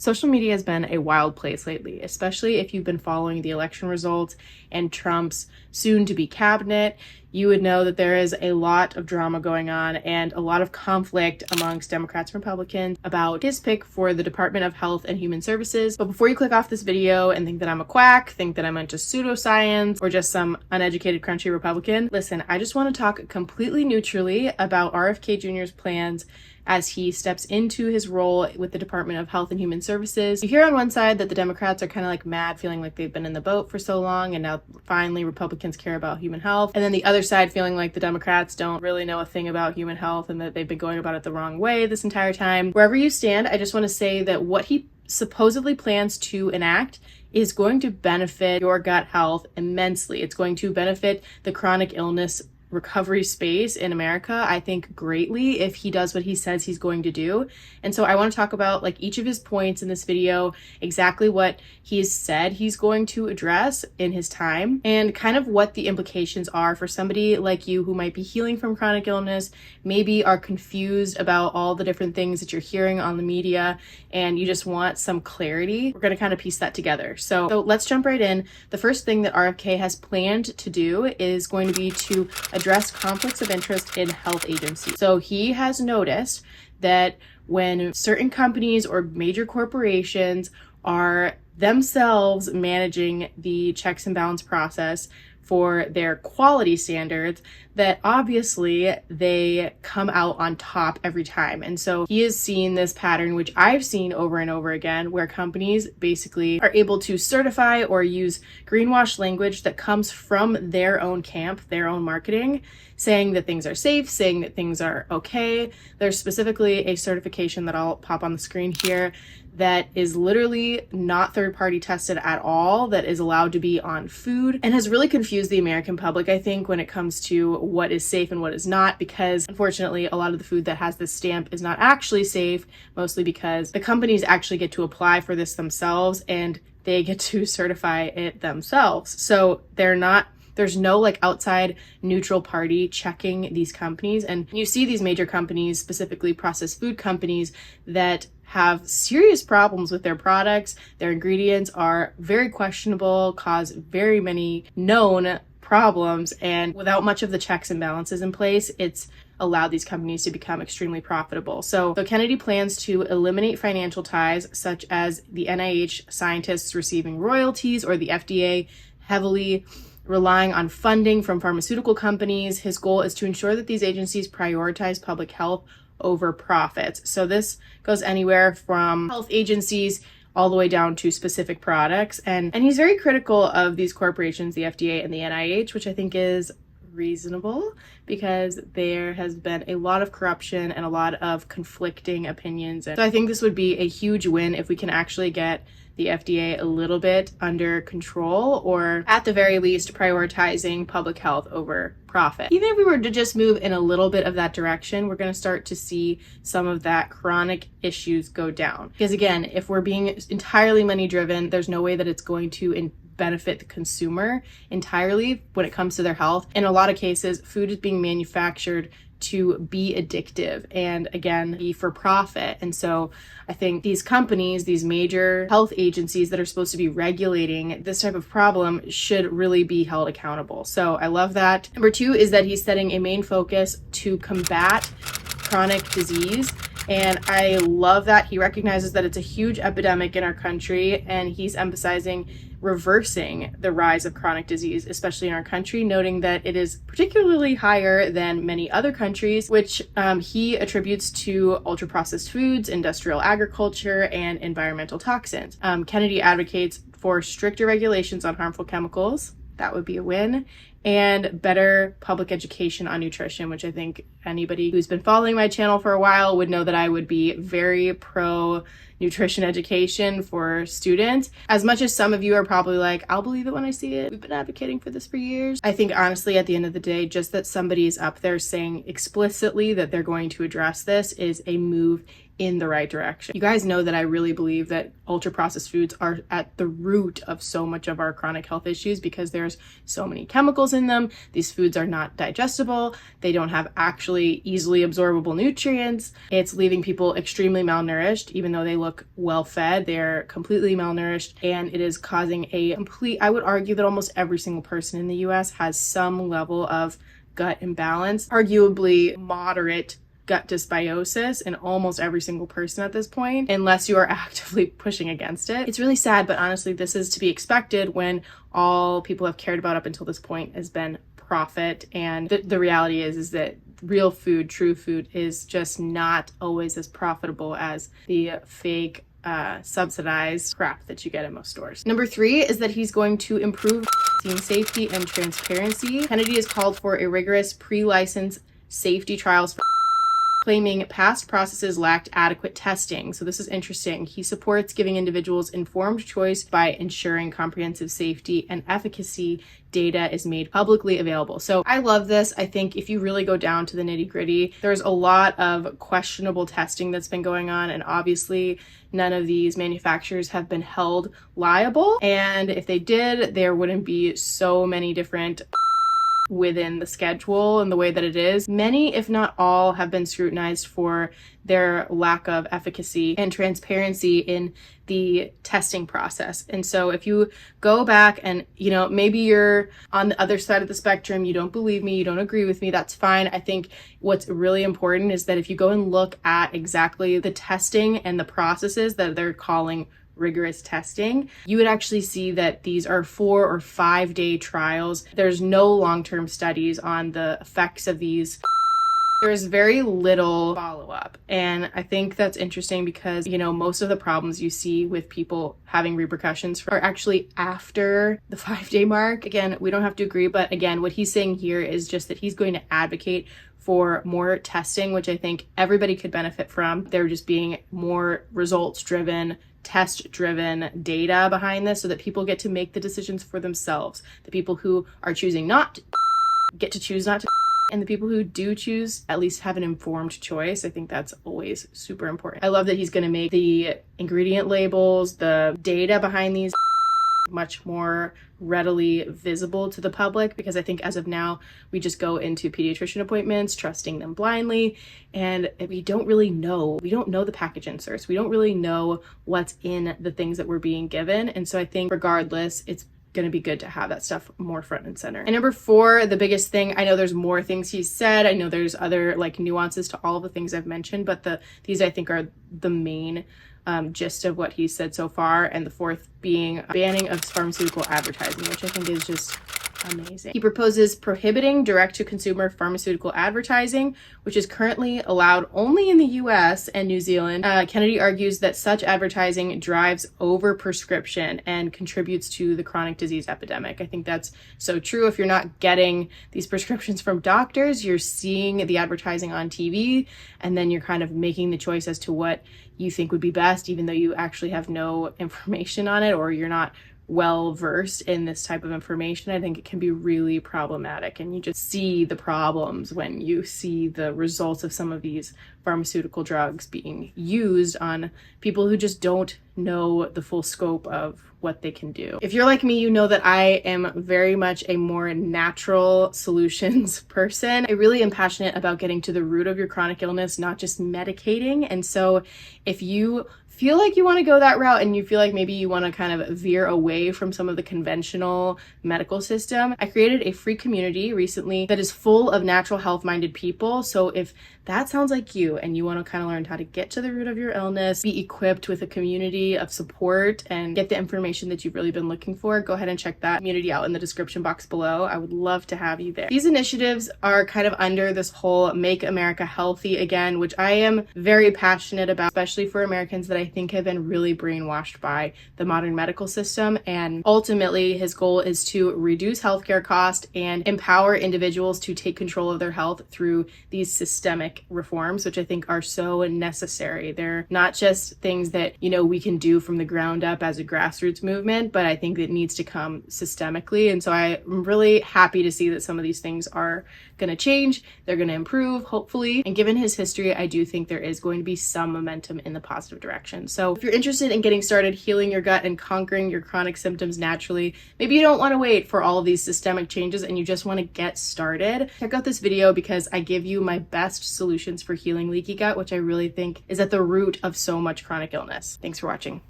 Social media has been a wild place lately, especially if you've been following the election results and Trump's soon-to-be cabinet. You would know that there is a lot of drama going on and a lot of conflict amongst Democrats and Republicans about his pick for the Department of Health and Human Services. But before you click off this video and think that I'm a quack, think that I'm into pseudoscience or just some uneducated crunchy Republican, listen, I just want to talk completely neutrally about RFK Jr.'s plans as he steps into his role with the Department of Health and Human Services. You hear on one side that the Democrats are kind of like mad, feeling like they've been in the boat for so long and now finally Republicans care about human health. And then the other side feeling like the Democrats don't really know a thing about human health and that they've been going about it the wrong way this entire time. Wherever you stand, I just want to say that what he supposedly plans to enact is going to benefit your gut health immensely. It's going to benefit the chronic illness recovery space in America, I think, greatly if he does what he says he's going to do. And so I want to talk about like each of his points in this video, exactly what he's said he's going to address in his time, and kind of what the implications are for somebody like you who might be healing from chronic illness, maybe are confused about all the different things that you're hearing on the media, and you just want some clarity. We're going to kind of piece that together. So let's jump right in. The first thing that RFK has planned to do is going to be to address conflicts of interest in health agencies. So he has noticed that when certain companies or major corporations are themselves managing the checks and balance process for their quality standards, that obviously they come out on top every time. And so he has seen this pattern, which I've seen over and over again, where companies basically are able to certify or use greenwash language that comes from their own camp, their own marketing, saying that things are safe, saying that things are okay. There's specifically a certification that I'll pop on the screen here that is literally not third-party tested at all, that is allowed to be on food, and has really confused the American public, I think, when it comes to what is safe and what is not, because unfortunately a lot of the food that has this stamp is not actually safe, mostly because the companies actually get to apply for this themselves and they get to certify it themselves. So there's no like outside neutral party checking these companies. And you see these major companies, specifically processed food companies, that have serious problems with their products. Their ingredients are very questionable, cause very many known problems, and without much of the checks and balances in place, it's allowed these companies to become extremely profitable. So Kennedy plans to eliminate financial ties, such as the NIH scientists receiving royalties or the FDA heavily relying on funding from pharmaceutical companies. His goal is to ensure that these agencies prioritize public health over profits. So this goes anywhere from health agencies all the way down to specific products. And he's very critical of these corporations, the FDA and the NIH, which I think is reasonable because there has been a lot of corruption and a lot of conflicting opinions. And so I think this would be a huge win if we can actually get the FDA a little bit under control, or at the very least prioritizing public health over profit. Even if we were to just move in a little bit of that direction, we're going to start to see some of that chronic issues go down. Because again, if we're being entirely money driven, there's no way that it's going to benefit the consumer entirely when it comes to their health. In a lot of cases, food is being manufactured to be addictive and again be for profit. And so I think these companies, these major health agencies that are supposed to be regulating this type of problem, should really be held accountable. So I love that. Number two is that he's setting a main focus to combat chronic disease. And I love that he recognizes that it's a huge epidemic in our country, and he's emphasizing reversing the rise of chronic disease, especially in our country, noting that it is particularly higher than many other countries, which he attributes to ultra-processed foods, industrial agriculture, and environmental toxins. Kennedy advocates for stricter regulations on harmful chemicals. That would be a win. And better public education on nutrition, which I think anybody who's been following my channel for a while would know that I would be very pro nutrition education for students. As much as some of you are probably like, I'll believe it when I see it, we've been advocating for this for years. I think honestly, at the end of the day, just that somebody is up there saying explicitly that they're going to address this is a move in the right direction. You guys know that I really believe that ultra processed foods are at the root of so much of our chronic health issues because there's so many chemicals in them. These foods are not digestible. They don't have actually easily absorbable nutrients. It's leaving people extremely malnourished, even though they look well fed. They're completely malnourished, and it is causing I would argue that almost every single person in the US has some level of gut imbalance, arguably moderate gut dysbiosis in almost every single person at this point, unless you are actively pushing against it. It's really sad, but honestly, this is to be expected when all people have cared about up until this point has been profit. And the reality is that real food, true food, is just not always as profitable as the fake subsidized crap that you get at most stores. Number 3 is that he's going to improve vaccine safety and transparency. Kennedy has called for a rigorous pre-license safety trials for claiming past processes lacked adequate testing. So this is interesting. He supports giving individuals informed choice by ensuring comprehensive safety and efficacy data is made publicly available. So I love this. I think if you really go down to the nitty-gritty, there's a lot of questionable testing that's been going on, and obviously none of these manufacturers have been held liable. And if they did, there wouldn't be so many different within the schedule and the way that it is. Many, if not all, have been scrutinized for their lack of efficacy and transparency in the testing process. And so if you go back and, maybe you're on the other side of the spectrum, you don't believe me, you don't agree with me, that's fine. I think what's really important is that if you go and look at exactly the testing and the processes that they're calling rigorous testing, you would actually see that these are 4 or 5 day trials. There's no long-term studies on the effects of these. There's very little follow-up. And I think that's interesting because, most of the problems you see with people having repercussions are actually after the 5-day mark. Again, we don't have to agree, but again, what he's saying here is just that he's going to advocate for more testing, which I think everybody could benefit from. There just being more results-driven, test-driven data behind this so that people get to make the decisions for themselves. The people who are choosing not to get to choose not to, and the people who do choose at least have an informed choice. I think that's always super important. I love that he's going to make the ingredient labels, the data behind these much more readily visible to the public, because I think as of now we just go into pediatrician appointments trusting them blindly, and we don't know the package inserts, we don't really know what's in the things that we're being given. And so I think regardless, it's going to be good to have that stuff more front and center. And number 4, the biggest thing, I know there's more things he said, I know there's other nuances to all of the things I've mentioned, but these I think are the main gist of what he said so far. And the 4th being banning of pharmaceutical advertising, which I think is just amazing. He proposes prohibiting direct-to-consumer pharmaceutical advertising, which is currently allowed only in the US and New Zealand. Kennedy argues that such advertising drives over-prescription and contributes to the chronic disease epidemic. I think that's so true. If you're not getting these prescriptions from doctors, you're seeing the advertising on TV, and then you're kind of making the choice as to what you think would be best, even though you actually have no information on it, or you're not well versed in this type of information. I think it can be really problematic, and you just see the problems when you see the results of some of these pharmaceutical drugs being used on people who just don't know the full scope of what they can do. If you're like me, you know that I am very much a more natural solutions person. I really am passionate about getting to the root of your chronic illness, not just medicating. And so if you feel like you want to go that route and you feel like maybe you want to kind of veer away from some of the conventional medical system, I created a free community recently that is full of natural health minded people. So if that sounds like you and you want to kind of learn how to get to the root of your illness, be equipped with a community of support, and get the information that you've really been looking for, go ahead and check that community out in the description box below. I would love to have you there. These initiatives are kind of under this whole Make America Healthy Again, which I am very passionate about, especially for Americans that I think have been really brainwashed by the modern medical system. And ultimately, his goal is to reduce healthcare costs and empower individuals to take control of their health through these systemic systemic reforms, which I think are so necessary. They're not just things that, we can do from the ground up as a grassroots movement, but I think it needs to come systemically. And so I'm really happy to see that some of these things are going to change. They're going to improve, hopefully. And given his history, I do think there is going to be some momentum in the positive direction. So if you're interested in getting started healing your gut and conquering your chronic symptoms naturally, maybe you don't want to wait for all of these systemic changes and you just want to get started, check out this video because I give you my best solutions for healing leaky gut, which I really think is at the root of so much chronic illness. Thanks for watching.